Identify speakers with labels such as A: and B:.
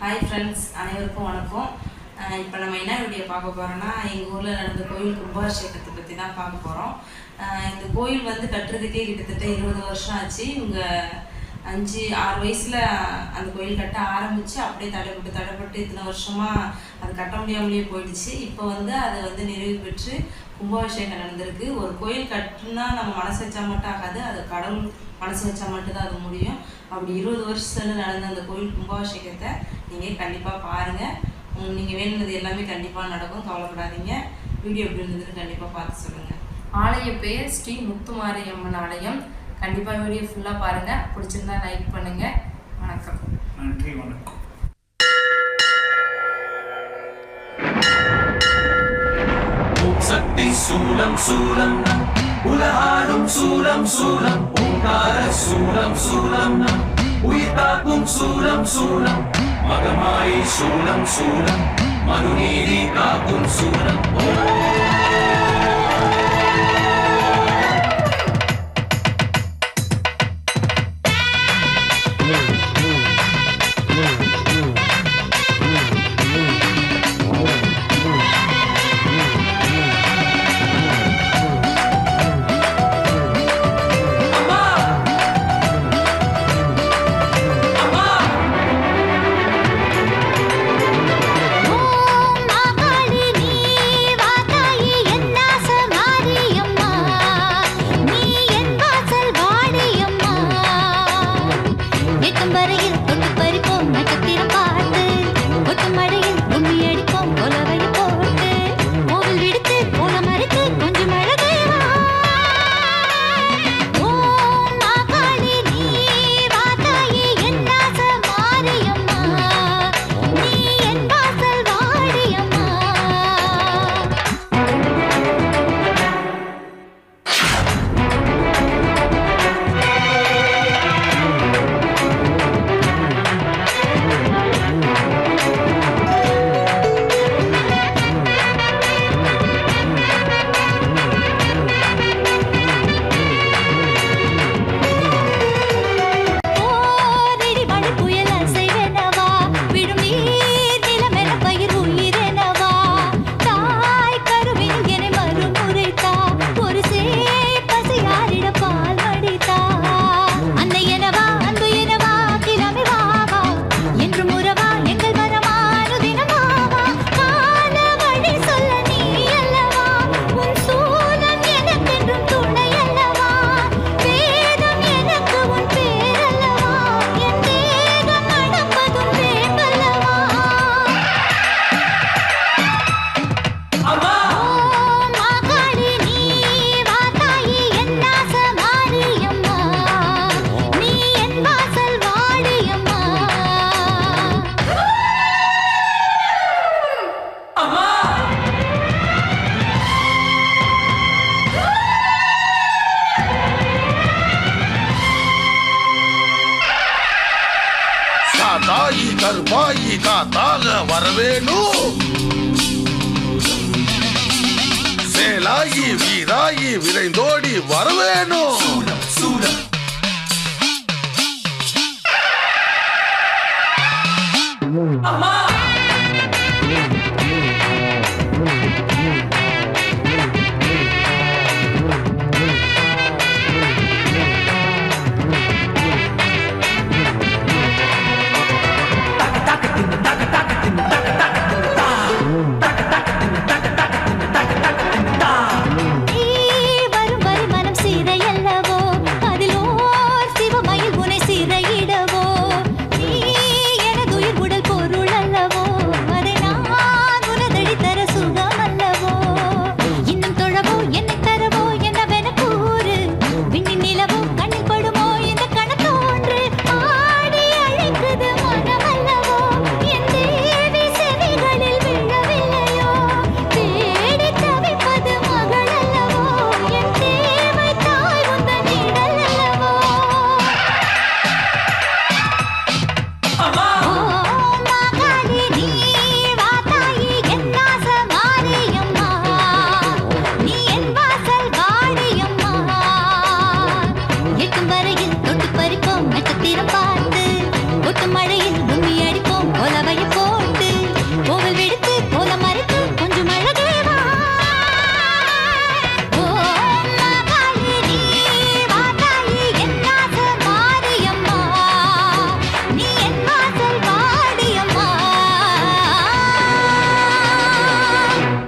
A: Hi friends, அனைவருக்கும் வணக்கம். இப்போ நம்ம என்ன வீடியோ பார்க்க போகிறோன்னா, எங்கள் ஊரில் நடந்த கோயில் கும்பாபிஷேகத்தை பற்றி தான் பார்க்க போகிறோம். இந்த கோயில் வந்து கட்டுறதுக்கே கிட்டத்தட்ட 20 வருஷம் ஆச்சு. இவங்க 5-6 வயசில் அந்த கோயில் கட்ட ஆரம்பித்து அப்படியே தடைப்பட்டு இத்தனை வருஷமாக அது கட்ட முடியாமலேயே போயிடுச்சு. இப்போ வந்து அதை வந்து நிறைவு பெற்று கும்பாபிஷேகம் நடந்திருக்கு. ஒரு கோயில் கட்டுனா நம்ம மனசு வச்சா மட்டும் ஆகாது, அது கடவுள் மனசு வச்சா மட்டும்தான் அது முடியும். அப்படி 20 வருஷத்துல நடந்த அந்த கோயில் கும்பாபிஷேகத்தை நீங்கள் கண்டிப்பாக பாருங்கள். நீங்கள் வேணுனது எல்லாமே கண்டிப்பாக நடக்கும், கவலைப்படாதீங்க. வீடியோ எப்படி இருந்ததுன்னு கண்டிப்பாக பார்த்து சொல்லுங்கள்.
B: ஆலய பெயர் ஸ்ரீ முத்துமாரியம்மன் ஆலயம். கண்டிப்பாக வீடியோ ஃபுல்லாக பாருங்கள். பிடிச்சிருந்தா லைக் பண்ணுங்கள். வணக்கம்.
C: நன்றி, வணக்கம்.
D: சக்தி சூலம் சூலம் உலகாடும் சூலம் சூலம் ஓங்கார சூலம் சூலம் உயிர் காக்கும் சூலம் சூலம் மகமாயி சூலம் சூலம் மனுநீதி காக்கும் சூலம்.
E: தாயி கருப்பாயி காத்தாக வரவேணும், சேலாயி வீராயி விரைந்தோடி வரவேணும்.
D: சூலம் சூலம் அம்மா.